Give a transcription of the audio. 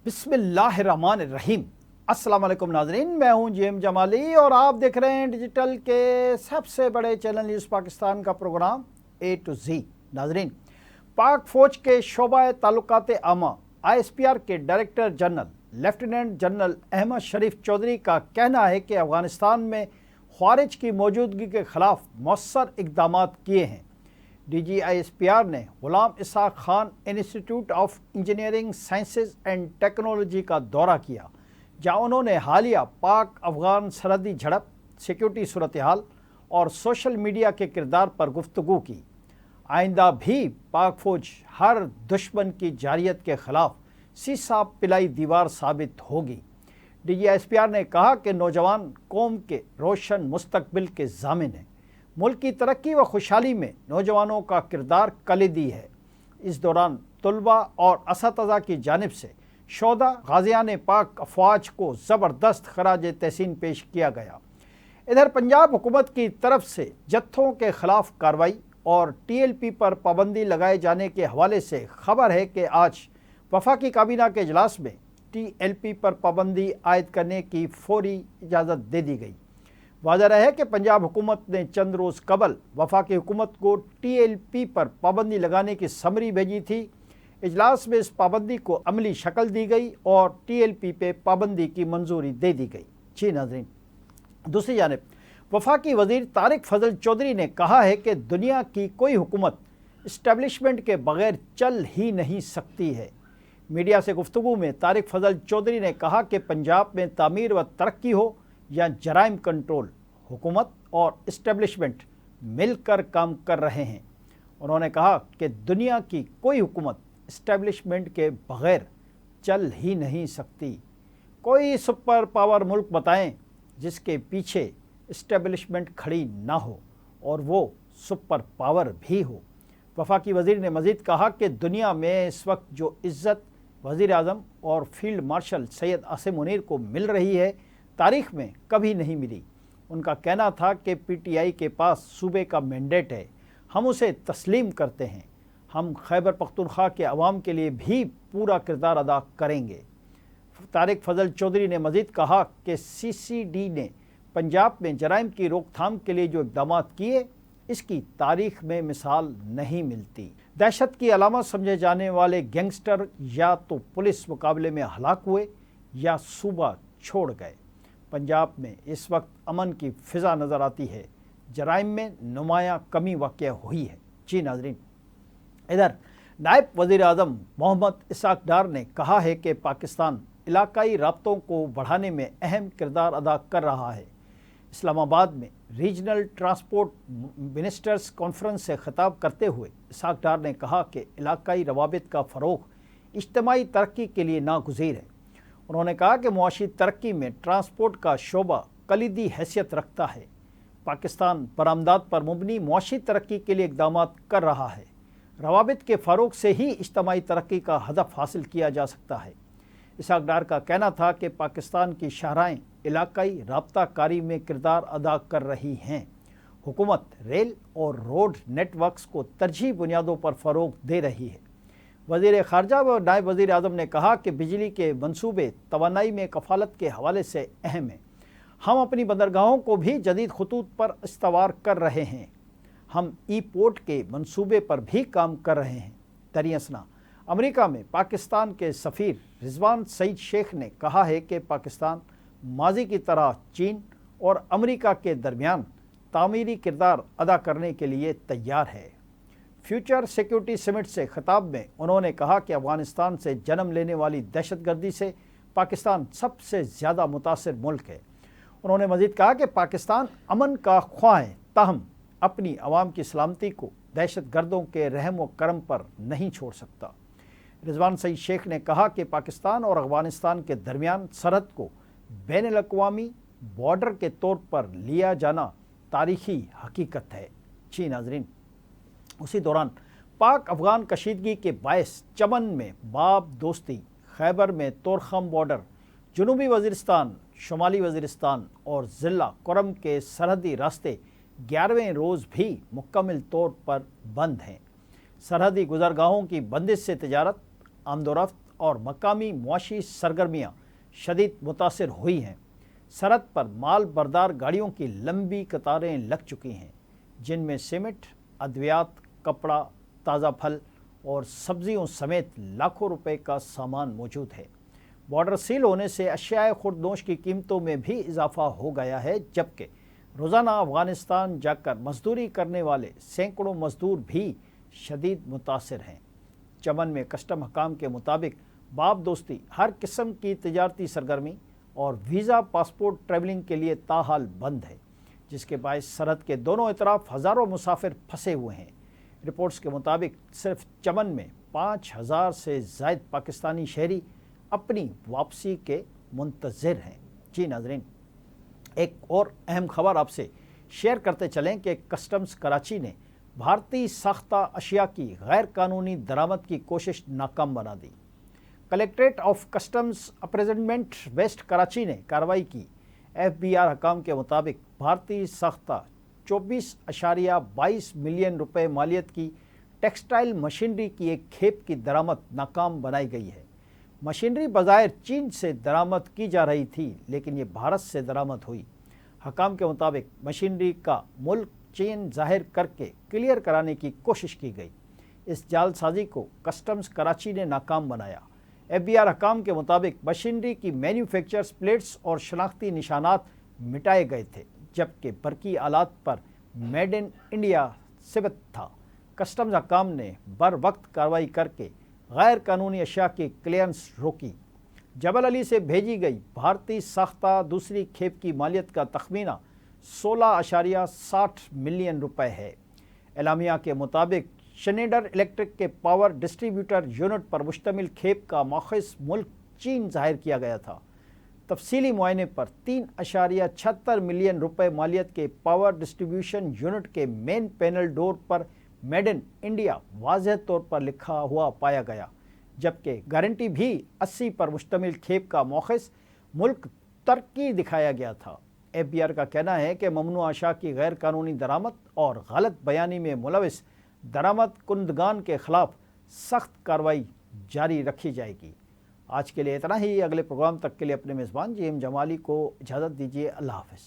बिस्मिल्लाहिर्रहमानिर्रहीम। अस्सलाम वालेकुम नाजरीन, मैं हूं जेएम जमाली और आप देख रहे हैं डिजिटल के सबसे बड़े चैनल न्यूज़ पाकिस्तान का प्रोग्राम ए टू जी। नाजरीन, पाक फ़ौज के शोबा ताल्लुकात आमा ISPR के director general lieutenant general Ahmad Sharif Chaudhry का कहना है कि अफ़गानिस्तान में ख़वारिज की मौजूदगी के ख़िलाफ़ मौसर इक़दाम किए हैं। DG ISPR ने Ghulam Ishaq Khan institute of engineering sciences and technology का दौरा किया, जहां उन्होंने हालिया पाक अफ़गान सरहदी झड़प, सिक्योरिटी सूरत हाल और सोशल मीडिया के किरदार पर गुफ्तगू की। आइंदा भी पाक फ़ौज हर दुश्मन की जारियत के ख़िलाफ़ सीसा पिलाई दीवार साबित होगी। DG ISPR ने कहा कि नौजवान कौम के रोशन मुस्तकबिल के ज़ामिन हैं। मुल्क की तरक्की व खुशहाली में नौजवानों का किरदार कलीदी है। इस दौरान तलबा और असातिज़ा की जानिब से शोधा गाज़ियान पाक अफवाज को ज़बरदस्त खराज तहसीन पेश किया गया। इधर पंजाब हुकूमत की तरफ से जत्थों के ख़िलाफ़ कार्रवाई और TLP पर पाबंदी लगाए जाने के हवाले से खबर है कि आज वफाकी काबीना के इजलास में TLP पर पाबंदी आयद करने की फौरी इजाज़त दे दी गई। वाज़ह है कि पंजाब हुकूमत ने चंद रोज़ कबल वफाकी हुकूमत को TLP पर पाबंदी लगाने की समरी भेजी थी। इजलास में इस पाबंदी को अमली शक्ल दी गई और TLP पे पाबंदी की मंजूरी दे दी गई। जी नाज़रीन, दूसरी जानिब वफाकी वज़ीर तारिक फजल चौधरी ने कहा है कि दुनिया की कोई हुकूमत इस्टेब्लिशमेंट के बग़ैर चल ही नहीं सकती है। मीडिया से गुफ्तगू में तारिक फजल चौधरी ने कहा कि पंजाब में तामीर व तरक्की हो या जराइम कंट्रोल, हुकूमत और इस्टेब्लिशमेंट मिलकर काम कर रहे हैं। उन्होंने कहा कि दुनिया की कोई हुकूमत इस्टेब्लिशमेंट के बग़ैर चल ही नहीं सकती। कोई सुपर पावर मुल्क बताएं जिसके पीछे इस्टेब्लिशमेंट खड़ी ना हो और वो सुपर पावर भी हो। वफाकी वज़ीर ने मज़ीद कहा कि दुनिया में इस वक्त जो इज़्ज़त वज़ीर आज़म और फील्ड मार्शल सैयद आसिम मुनीर को मिल रही है, तारीख़ में कभी नहीं मिली। उनका कहना था कि PTI के पास सूबे का मैंडेट है, हम उसे तस्लीम करते हैं। हम खैबर पख्तूनख्वा के अवाम के लिए भी पूरा किरदार अदा करेंगे। तारिक फजल चौधरी ने मज़ीद कहा कि CCD ने पंजाब में जराइम की रोकथाम के लिए जो इक़दाम किए, इसकी तारीख़ में मिसाल नहीं मिलती। दहशत की अलामत समझे जाने वाले गैंगस्टर या तो पुलिस मुकाबले में हलाक हुए या सूबा छोड़ गए। पंजाब में इस वक्त अमन की फ़िज़ा नज़र आती है, जराइम में नुमायाँ कमी वाक़या हुई है। जी नाज़रीन, इधर नायब वज़ीर आज़म मोहम्मद इसहाक डार ने कहा है कि पाकिस्तान इलाकाई राब्तों को बढ़ाने में अहम किरदार अदा कर रहा है। इस्लामाबाद में रीजनल ट्रांसपोर्ट मिनिस्टर्स कॉन्फ्रेंस से ख़िताब करते हुए इसहाक डार ने कहा कि इलाकाई रवाबित का फ़रोग़ इज्तिमाई तरक्की के लिए नागुज़ीर है। उन्होंने कहा कि मुआशी तरक्की में ट्रांसपोर्ट का शोबा कलीदी हैसियत रखता है। पाकिस्तान बरामदात पर मुबनी मुआशी तरक्की के लिए इक़दाम कर रहा है। रवाबित के फ़रोग़ से ही इज्तिमाई तरक्की का हदफ हासिल किया जा सकता है। इसहाक डार का कहना था कि पाकिस्तान की शाहराएँ इलाकाई राब्ता कारी में किरदार अदा कर रही हैं। हुकूमत रेल और रोड नेटवर्क्स को तरजीही बुनियादों पर फ़रोग़ दे रही है। वज़ीर ख़ारजा व नायब वज़ीर आज़म ने कहा कि बिजली के मंसूबे तवानाई में कफ़ालत के हवाले से अहम हैं। हम अपनी बंदरगाहों को भी जदीद खतूत पर इस्तवार कर रहे हैं। हम पोर्ट के मंसूबे पर भी काम कर रहे हैं। दरियासना अमेरिका में पाकिस्तान के सफ़ीर रिजवान सईद शेख ने कहा है कि पाकिस्तान माजी की तरह चीन और अमेरिका के दरमियान तामीरी किरदार अदा करने के लिए तैयार है। फ्यूचर सिक्योरिटी समिट से खिताब में उन्होंने कहा कि अफ़गानिस्तान से जन्म लेने वाली दहशतगर्दी से पाकिस्तान सबसे ज़्यादा मुतासिर मुल्क है। उन्होंने मज़ीद कहा कि पाकिस्तान अमन का ख्वाह है, ताहम अपनी आवाम की सलामती को दहशतगर्दों के रहम व करम पर नहीं छोड़ सकता। रिजवान सईद शेख ने कहा कि पाकिस्तान और अफ़गानिस्तान के दरमियान सरहद को बैनुल-अक़वामी बॉर्डर के तौर पर लिया जाना तारीख़ी हकीकत है। जी नाज़रीन, उसी दौरान पाक अफ़गान कशीदगी के बायस चमन में बाब दोस्ती, खैबर में तोरखम बॉर्डर, जनूबी वज़ीरिस्तान, शुमाली वज़ीरिस्तान और ज़िला करम के सरहदी रास्ते 11वें रोज़ भी मुकम्मल तौर पर बंद हैं। सरहदी गुज़रगाहों की बंदिश से तिजारत, आमदोरफ्त اور مقامی معاشی سرگرمیاں شدید متاثر ہوئی ہیں۔ سرحد پر مال بردار گاڑیوں کی لمبی قطاریں لگ چکی ہیں، جن میں سیمنٹ، ادویات، کپڑا، تازہ پھل اور سبزیوں سمیت لاکھوں روپے کا سامان موجود ہے۔ بارڈر سیل ہونے سے اشیاء خوردنوش کی قیمتوں میں بھی اضافہ ہو گیا ہے، جبکہ روزانہ افغانستان جا کر مزدوری کرنے والے سینکڑوں مزدور بھی شدید متاثر ہیں۔ چمن میں کسٹم حکام کے مطابق باب دوستی ہر قسم کی تجارتی سرگرمی اور ویزا پاسپورٹ ٹریولنگ کے لیے تاحال بند ہے، جس کے باعث سرحد کے دونوں اطراف ہزاروں مسافر پھنسے ہوئے ہیں۔ رپورٹس کے مطابق صرف چمن میں 5000 سے زائد پاکستانی شہری اپنی واپسی کے منتظر ہیں۔ جی ناظرین، ایک اور اہم خبر آپ سے شیئر کرتے چلیں کہ کسٹمز کراچی نے بھارتی ساختہ اشیاء کی غیر قانونی درآمد کی کوشش ناکام بنا دی۔ کلیکٹریٹ آف کسٹمز اپریزمنٹ ویسٹ کراچی نے کارروائی کی۔ ایف بی آر حکام کے مطابق بھارتی ساختہ 24.22 ملین روپے مالیت کی ٹیکسٹائل مشینری کی ایک کھیپ کی درآمد ناکام بنائی گئی ہے۔ مشینری بظاہر چین سے درآمد کی جا رہی تھی، لیکن یہ بھارت سے درآمد ہوئی۔ حکام کے مطابق مشینری کا ملک چین ظاہر کر کے کلیئر کرانے کی کوشش کی گئی۔ اس جعل سازی کو کسٹمز کراچی نے ناکام بنایا۔ ایف بی آر حکام کے مطابق مشینری کی مینوفیکچرز پلیٹس اور شناختی نشانات مٹائے گئے تھے، جبکہ برقی آلات پر میڈ ان انڈیا ثبت تھا۔ کسٹمز حکام نے بر وقت کارروائی کر کے غیر قانونی اشیاء کی کلیئرنس روکی۔ جبل علی سے بھیجی گئی بھارتی ساختہ دوسری کھیپ کی مالیت کا تخمینہ 16.60 ملین روپے ہے۔ اعلامیہ کے مطابق شنیڈر الیکٹرک کے پاور ڈسٹریبیوٹر یونٹ پر مشتمل کھیپ کا ماخذ ملک چین ظاہر کیا گیا تھا۔ تفصیلی معائنے پر 3.76 ملین روپے مالیت کے پاور ڈسٹریبیوشن یونٹ کے مین پینل ڈور پر میڈ ان انڈیا واضح طور پر لکھا ہوا پایا گیا، جبکہ گارنٹی بھی 80 پر مشتمل کھیپ کا ماخذ ملک ترکی دکھایا گیا تھا۔ ایف بی آر کا کہنا ہے کہ ممنوع اشیاء کی غیر قانونی درآمد اور غلط بیانی میں ملوث درآمد کنندگان کے خلاف سخت کارروائی جاری رکھی جائے گی۔ آج کے لیے اتنا ہی۔ اگلے پروگرام تک کے لیے اپنے میزبان جی ایم جمالی کو اجازت دیجیے۔ اللہ حافظ۔